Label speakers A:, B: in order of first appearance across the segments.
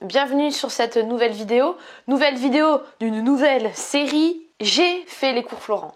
A: bienvenue sur cette nouvelle vidéo d'une nouvelle série. J'ai fait les cours Florent.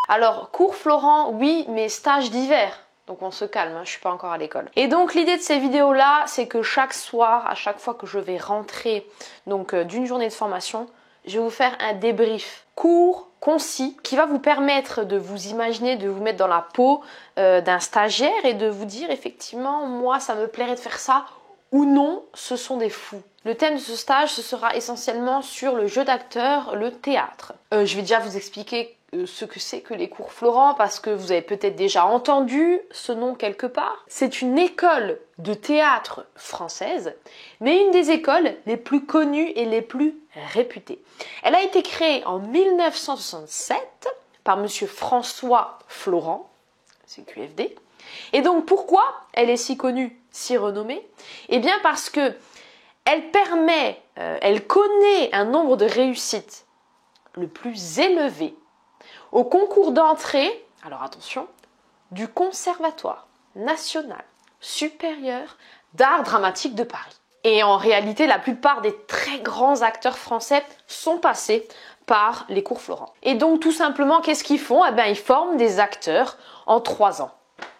A: Alors, cours Florent, oui, mais stage d'hiver. Donc on se calme, hein, je suis pas encore à l'école. Et donc l'idée de ces vidéos-là, c'est que chaque soir, à chaque fois que je vais rentrer d'une journée de formation, je vais vous faire un débrief court, concis, qui va vous permettre de vous imaginer, de vous mettre dans la peau d'un stagiaire et de vous dire effectivement, moi ça me plairait de faire ça ou non, ce sont des fous. Le thème de ce stage, ce sera essentiellement sur le jeu d'acteur, le théâtre. Je vais déjà vous expliquer ce que c'est que les cours Florent parce que vous avez peut-être déjà entendu ce nom quelque part. C'est une école de théâtre française, mais une des écoles les plus connues et les plus réputées. Elle a été créée en 1967 par monsieur François Florent, c'est QFD. Et donc pourquoi elle est si connue, si renommée? Eh bien parce que elle connaît un nombre de réussites le plus élevé au concours d'entrée, alors attention, du Conservatoire national supérieur d'art dramatique de Paris. Et en réalité, la plupart des très grands acteurs français sont passés par les cours Florent. Et donc tout simplement, qu'est-ce qu'ils font? Eh bien, ils forment des acteurs en 3 ans.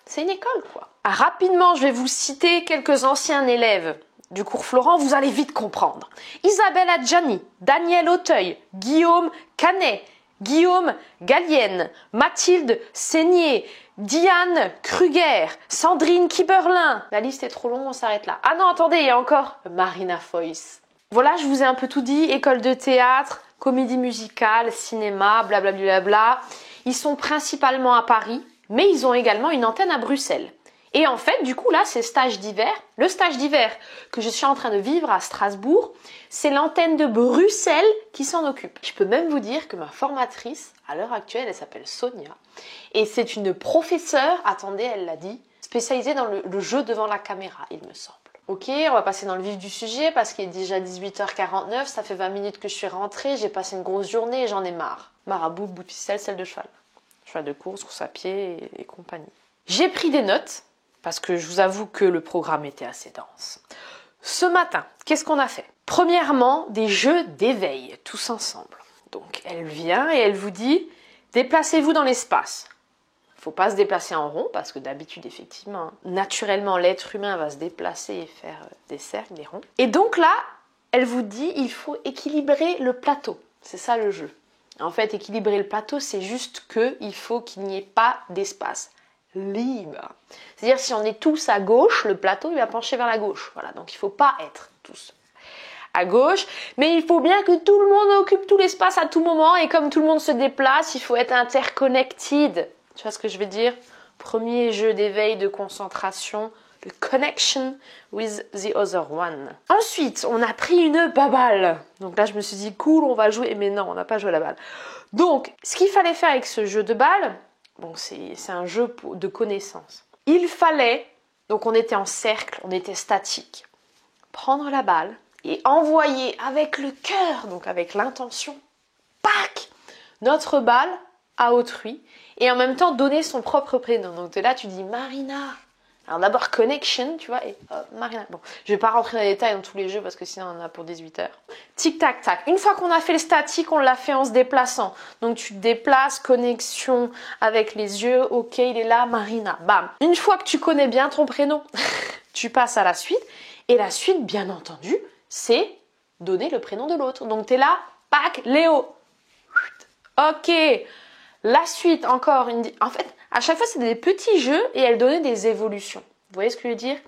A: C'est une école, quoi. Rapidement, je vais vous citer quelques anciens élèves du cours Florent, vous allez vite comprendre. Isabelle Adjani, Daniel Auteuil, Guillaume Canet, Guillaume Gallienne, Mathilde Seigné, Diane Kruger, Sandrine Kiberlin. La liste est trop longue, on s'arrête là. Ah non, attendez, il y a encore Marina Foïs. Voilà, je vous ai un peu tout dit. École de théâtre, comédie musicale, cinéma, blablabla. Ils sont principalement à Paris, mais ils ont également une antenne à Bruxelles. Et en fait, du coup, là, c'est stage d'hiver. Le stage d'hiver que je suis en train de vivre à Strasbourg, c'est l'antenne de Bruxelles qui s'en occupe. Je peux même vous dire que ma formatrice, à l'heure actuelle, elle s'appelle Sonia. Et c'est une professeure, attendez, elle l'a dit, spécialisée dans le jeu devant la caméra, il me semble. Ok, on va passer dans le vif du sujet parce qu'il est déjà 18h49, ça fait 20 minutes que je suis rentrée, j'ai passé une grosse journée et j'en ai marre. Marabout, bout de ficelle, selle de cheval. Cheval de course, course à pied et compagnie. J'ai pris des notes. Parce que je vous avoue que le programme était assez dense. Ce matin, qu'est-ce qu'on a fait? Premièrement, des jeux d'éveil, tous ensemble. Donc, elle vient et elle vous dit, déplacez-vous dans l'espace. Il ne faut pas se déplacer en rond, parce que d'habitude, effectivement, naturellement, l'être humain va se déplacer et faire des cercles, des ronds. Et donc là, elle vous dit, il faut équilibrer le plateau. C'est ça le jeu. En fait, équilibrer le plateau, c'est juste qu'il faut qu'il n'y ait pas d'espace libre. C'est-à-dire si on est tous à gauche, le plateau il va pencher vers la gauche. Voilà, donc il ne faut pas être tous à gauche, mais il faut bien que tout le monde occupe tout l'espace à tout moment et comme tout le monde se déplace, il faut être interconnected. Tu vois ce que je veux dire? Premier jeu d'éveil de concentration, le connection with the other one. Ensuite, on a pris une baballe. Donc là, je me suis dit cool, on va jouer, mais non, on n'a pas joué à la balle. Donc, ce qu'il fallait faire avec ce jeu de balle, bon, c'est un jeu de connaissances. Il fallait, donc on était en cercle, on était statique, prendre la balle et envoyer avec le cœur, donc avec l'intention, pac, notre balle à autrui et en même temps donner son propre prénom. Donc de là, tu dis Marina. Alors d'abord connection, tu vois, et Marina. Bon, je vais pas rentrer dans les détails dans tous les jeux parce que sinon on en a pour 18 heures. Tic tac tac. Une fois qu'on a fait le statique, on l'a fait en se déplaçant. Donc tu te déplaces, connexion avec les yeux. Ok, il est là, Marina. Bam. Une fois que tu connais bien ton prénom, tu passes à la suite. Et la suite, bien entendu, c'est donner le prénom de l'autre. Donc tu es là, pac, Léo. Ok. La suite, encore une... En fait, à chaque fois, c'est des petits jeux et elle donnait des évolutions. Vous voyez ce que je veux dire?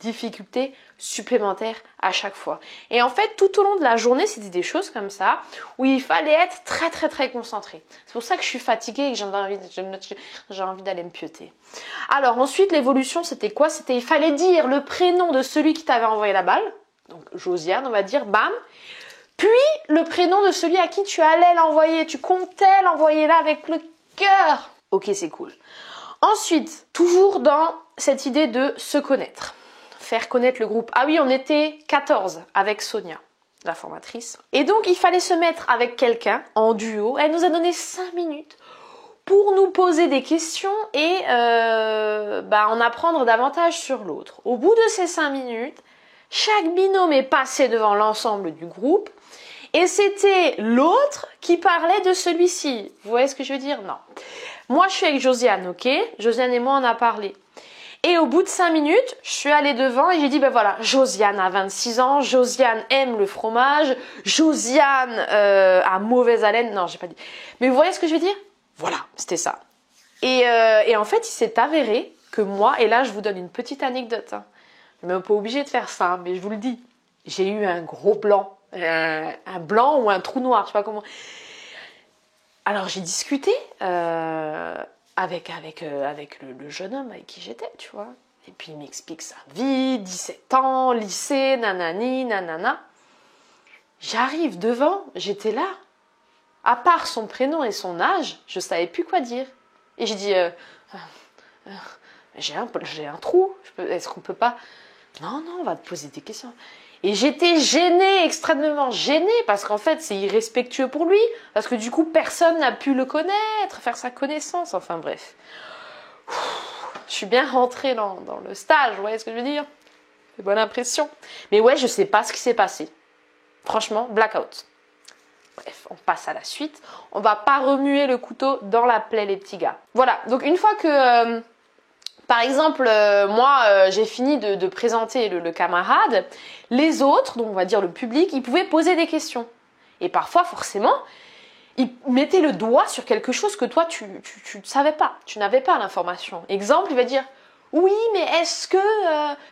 A: Difficulté supplémentaire à chaque fois. Et en fait, tout au long de la journée, c'était des choses comme ça où il fallait être très, très, très concentré. C'est pour ça que je suis fatiguée et que j'ai envie d'aller me pioter. Alors ensuite, l'évolution, c'était quoi? C'était il fallait dire le prénom de celui qui t'avait envoyé la balle. Donc Josiane, on va dire, bam. Puis le prénom de celui à qui tu allais l'envoyer. Tu comptais l'envoyer là avec le cœur. Ok, c'est cool. Ensuite, toujours dans cette idée de se connaître. Faire connaître le groupe. Ah oui, on était 14 avec Sonia, la formatrice. Et donc, il fallait se mettre avec quelqu'un en duo. Elle nous a donné 5 minutes pour nous poser des questions et en apprendre davantage sur l'autre. Au bout de ces 5 minutes, chaque binôme est passé devant l'ensemble du groupe et c'était l'autre qui parlait de celui-ci. Vous voyez ce que je veux dire? Non. Moi, je suis avec Josiane, ok? Josiane et moi, on a parlé. Et au bout de 5 minutes, je suis allée devant et j'ai dit, ben voilà, Josiane a 26 ans, Josiane aime le fromage, Josiane a mauvaise haleine. Non, j'ai pas dit. Mais vous voyez ce que je veux dire? Voilà, c'était ça. Et en fait, il s'est avéré que moi, et là, je vous donne une petite anecdote. Hein. Je ne suis même pas obligée de faire ça, mais je vous le dis. J'ai eu un gros blanc. Un blanc ou un trou noir, je sais pas comment. Alors, j'ai discuté avec le jeune homme avec qui j'étais, tu vois. Et puis, il m'explique sa vie, 17 ans, lycée, nanani, nanana. J'arrive devant, j'étais là. À part son prénom et son âge, je savais plus quoi dire. Et j'ai dit, j'ai un trou, est-ce qu'on peut pas... Non, on va te poser des questions. Et j'étais gênée, extrêmement gênée, parce qu'en fait, c'est irrespectueux pour lui, parce que du coup, personne n'a pu le connaître, faire sa connaissance, enfin bref. Je suis bien rentrée dans le stage, vous voyez ce que je veux dire? C'est bonne impression. Mais ouais, je sais pas ce qui s'est passé. Franchement, blackout. Bref, on passe à la suite. On va pas remuer le couteau dans la plaie, les petits gars. Voilà, donc une fois que... par exemple, moi, j'ai fini de présenter le camarade. Les autres, donc on va dire le public, ils pouvaient poser des questions. Et parfois, forcément, ils mettaient le doigt sur quelque chose que toi, tu ne savais pas. Tu n'avais pas l'information. Exemple, il va dire, oui, mais est-ce que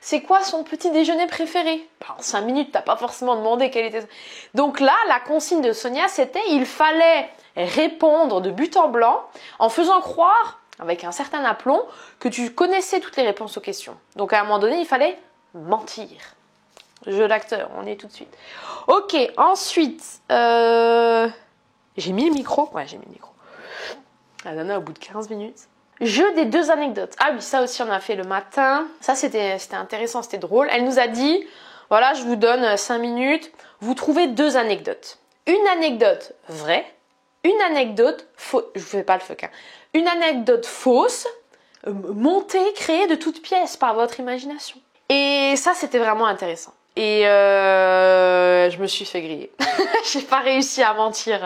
A: c'est quoi son petit déjeuner préféré? En 5 minutes, tu n'as pas forcément demandé quel était... Donc là, la consigne de Sonia, c'était, il fallait répondre de but en blanc en faisant croire, avec un certain aplomb, que tu connaissais toutes les réponses aux questions. Donc à un moment donné, il fallait mentir. Jeu d'acteur, on y est tout de suite. Ok, ensuite, j'ai mis le micro. Ouais, j'ai mis le micro. La nana, au bout de 15 minutes. Jeu des 2 anecdotes. Ah oui, ça aussi, on a fait le matin. Ça, c'était intéressant, c'était drôle. Elle nous a dit, voilà, je vous donne 5 minutes. Vous trouvez 2 anecdotes. Une anecdote vraie, une anecdote fausse. Je vous fais pas le fuck, hein. Une anecdote fausse, montée, créée de toutes pièces par votre imagination. Et ça, c'était vraiment intéressant. Et je me suis fait griller. J'ai pas réussi à mentir.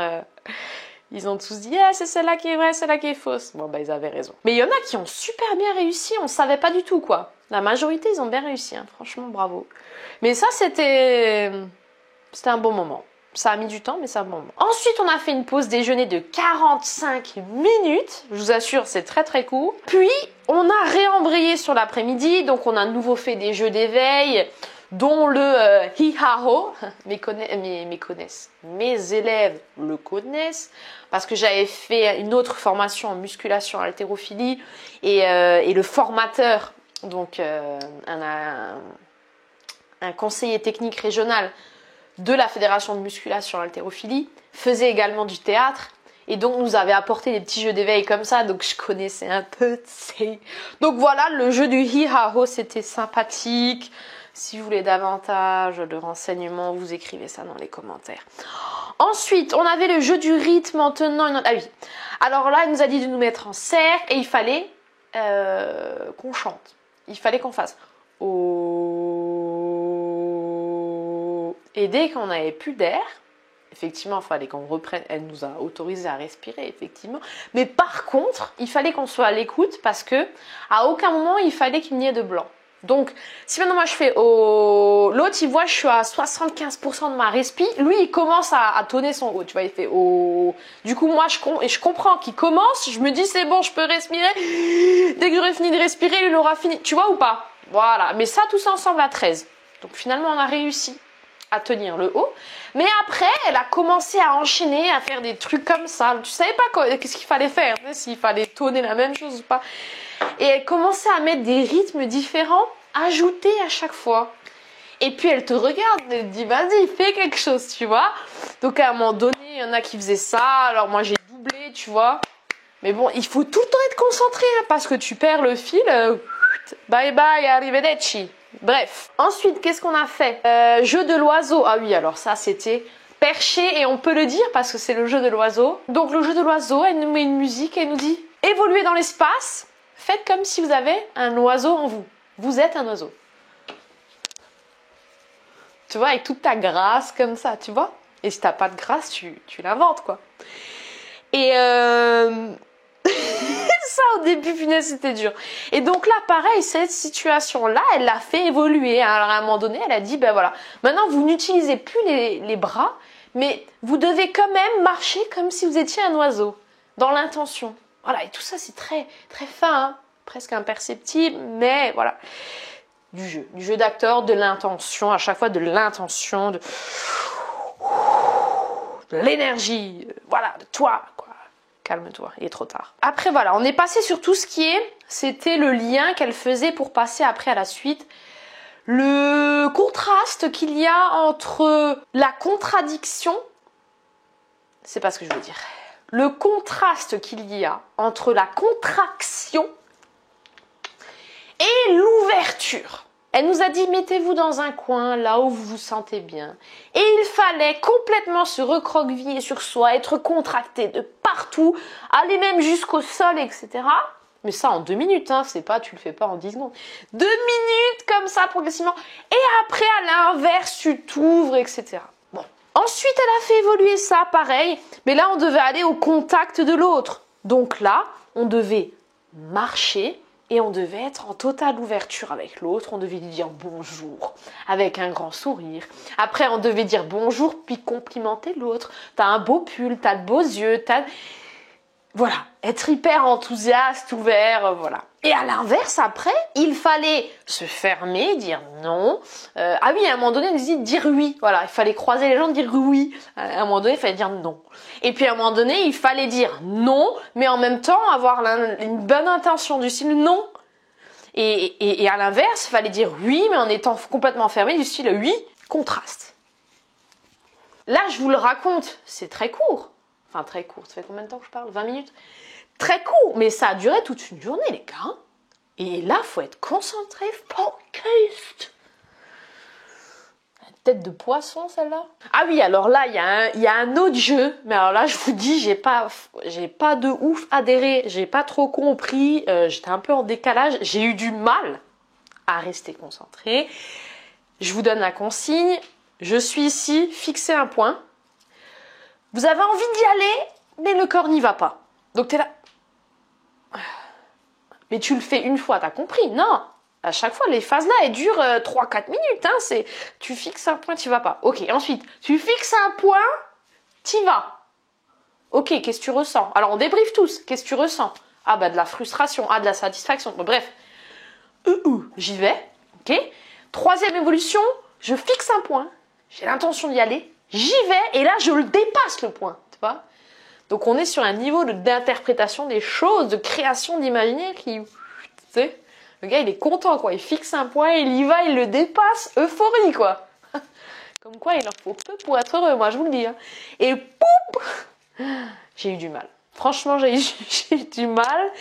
A: Ils ont tous dit, c'est celle-là qui est vraie, celle-là qui est fausse. Bon, ils avaient raison. Mais il y en a qui ont super bien réussi, on savait pas du tout, quoi. La majorité, ils ont bien réussi, hein. Franchement, bravo. Mais ça, c'était un bon moment. Ça a mis du temps, mais c'est un bon moment. Ensuite, on a fait une pause déjeuner de 45 minutes. Je vous assure, c'est très très court. Puis, on a réembrayé sur l'après-midi. Donc, on a de nouveau fait des jeux d'éveil, dont le hi-ha-ho. Mes élèves le connaissent. Parce que j'avais fait une autre formation en musculation haltérophilie. Et le formateur, donc un conseiller technique régional, de la fédération de musculation haltérophilie, faisait également du théâtre et donc nous avait apporté des petits jeux d'éveil comme ça, donc je connaissais un peu. Donc voilà, le jeu du hi-ha-ho, c'était sympathique. Si vous voulez davantage de renseignements, vous écrivez ça dans les commentaires. Ensuite, on avait le jeu du rythme en tenant une... Ah oui, alors là, il nous a dit de nous mettre en cercle et il fallait qu'on chante. Il fallait qu'on fasse... Et dès qu'on n'avait plus d'air, effectivement, il fallait qu'on reprenne. Elle nous a autorisé à respirer, effectivement. Mais par contre, il fallait qu'on soit à l'écoute parce que à aucun moment, il fallait qu'il n'y ait de blanc. Donc, si maintenant moi je fais oh, l'autre il voit je suis à 75% de ma respi, lui il commence à tonner son haut, tu vois, il fait oh. Du coup moi je comprends qu'il commence, je me dis c'est bon, je peux respirer. Dès que j'aurai fini de respirer, il aura fini, tu vois ou pas? Voilà, mais ça tous ensemble à 13. Donc finalement on a réussi à tenir le haut. Mais après, elle a commencé à enchaîner, à faire des trucs comme ça. Tu savais pas qu'est-ce qu'il fallait faire, s'il fallait tonner la même chose ou pas. Et elle commençait à mettre des rythmes différents, ajoutés à chaque fois. Et puis elle te regarde, elle te dit vas-y, fais quelque chose, tu vois. Donc à un moment donné, il y en a qui faisaient ça, alors moi j'ai doublé, tu vois. Mais bon, il faut tout le temps être concentré, hein, parce que tu perds le fil. Bye bye, arrivederci. Bref. Ensuite, qu'est-ce qu'on a fait? Jeu de l'oiseau. Ah oui, alors ça c'était perché et on peut le dire parce que c'est le jeu de l'oiseau. Donc le jeu de l'oiseau, elle nous met une musique et elle nous dit évoluer dans l'espace, faites comme si vous avez un oiseau en vous. Vous êtes un oiseau. Tu vois, avec toute ta grâce comme ça, tu vois. Et si t'as pas de grâce, tu l'inventes, quoi. Et ça, au début, punaise, c'était dur. Et donc là, pareil, cette situation-là, elle l'a fait évoluer. Alors, à un moment donné, elle a dit, ben voilà, maintenant, vous n'utilisez plus les bras, mais vous devez quand même marcher comme si vous étiez un oiseau, dans l'intention. Voilà, et tout ça, c'est très, très fin, hein, presque imperceptible, mais voilà. Du jeu d'acteur, de l'intention, à chaque fois de l'intention, de l'énergie, voilà, de toi, quoi. Calme-toi, il est trop tard. Après, voilà, on est passé sur tout ce qui est, c'était le lien qu'elle faisait pour passer après à la suite. Le contraste qu'il y a entre la contradiction, c'est pas ce que je veux dire. Le contraste qu'il y a entre la contraction et l'ouverture. Elle nous a dit, mettez-vous dans un coin, là où vous vous sentez bien. Et il fallait complètement se recroqueviller sur soi, être contracté de partout, aller même jusqu'au sol, etc. Mais ça en 2 minutes, hein, c'est pas, tu le fais pas en 10 secondes. 2 minutes comme ça, progressivement. Et après, à l'inverse, tu t'ouvres, etc. Bon. Ensuite, elle a fait évoluer ça, pareil. Mais là, on devait aller au contact de l'autre. Donc là, on devait marcher. Et on devait être en totale ouverture avec l'autre. On devait lui dire bonjour avec un grand sourire. Après, on devait dire bonjour puis complimenter l'autre. T'as un beau pull, t'as de beaux yeux, voilà, être hyper enthousiaste, ouvert, voilà. Et à l'inverse, après, il fallait se fermer, dire non. Ah oui, à un moment donné, on dit dire oui. Voilà, il fallait croiser les gens, dire oui. À un moment donné, il fallait dire non. Et puis à un moment donné, il fallait dire non, mais en même temps avoir une bonne intention du style non. Et à l'inverse, il fallait dire oui, mais en étant complètement fermé du style oui, contraste. Là, je vous le raconte, c'est très court. Enfin, très court. Ça fait combien de temps que je parle? 20 minutes? Très court, mais ça a duré toute une journée, les gars. Et là, il faut être concentré, focused. Tête de poisson, celle-là. Ah oui, alors là, il y a un autre jeu. Mais alors là, je vous dis, j'ai pas de ouf adhéré. J'ai pas trop compris. J'étais un peu en décalage. J'ai eu du mal à rester concentré. Je vous donne la consigne. Je suis ici, fixez un point. Vous avez envie d'y aller, mais le corps n'y va pas. Donc t'es là. Mais tu le fais une fois, t'as compris? Non. À chaque fois, les phases-là, elles durent 3-4 minutes. Hein. Tu fixes un point, tu vas pas. Ok, ensuite, tu fixes un point, tu vas. Ok, qu'est-ce que tu ressens? Alors, on débriefe tous. Qu'est-ce que tu ressens? Ah, bah, de la frustration. Ah, de la satisfaction. Bon, bref. J'y vais. Ok. 3e évolution, je fixe un point. J'ai l'intention d'y aller. J'y vais. Et là, je le dépasse, le point. Tu vois? Donc, on est sur un niveau d'interprétation des choses, de création d'imaginaire qui... Tu sais, le gars, il est content, quoi. Il fixe un point, il y va, il le dépasse. Euphorie, quoi. Comme quoi, il leur faut peu pour être heureux, moi, je vous le dis. Hein. Et pouf, j'ai eu du mal. Franchement, j'ai eu du mal.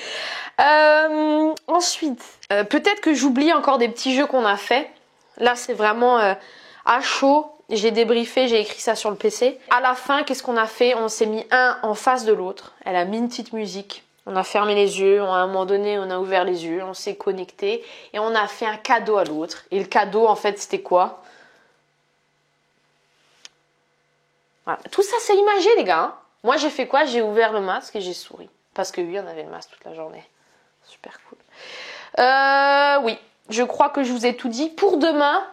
A: Ensuite, peut-être que j'oublie encore des petits jeux qu'on a fait. Là, c'est vraiment à chaud. J'ai débriefé, j'ai écrit ça sur le PC. À la fin, qu'est-ce qu'on a fait? On s'est mis un en face de l'autre. Elle a mis une petite musique. On a fermé les yeux. À un moment donné, on a ouvert les yeux. On s'est connecté. Et on a fait un cadeau à l'autre. Et le cadeau, en fait, c'était quoi? Voilà. Tout ça, c'est imagé, les gars. Hein. Moi, j'ai fait quoi? J'ai ouvert le masque et j'ai souri. Parce que oui, on avait le masque toute la journée. Super cool. Oui, je crois que je vous ai tout dit. Pour demain,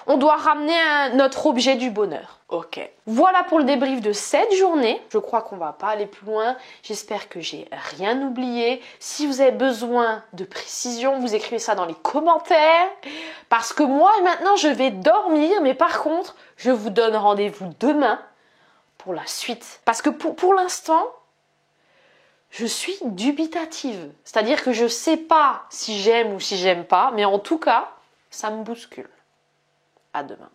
A: on doit ramener notre objet du bonheur. Ok. Voilà pour le débrief de cette journée. Je crois qu'on va pas aller plus loin. J'espère que j'ai rien oublié. Si vous avez besoin de précision, vous écrivez ça dans les commentaires. Parce que moi, maintenant, je vais dormir. Mais par contre, je vous donne rendez-vous demain pour la suite. Parce que pour l'instant, je suis dubitative. C'est-à-dire que je sais pas si j'aime ou si j'aime pas. Mais en tout cas, ça me bouscule. À demain.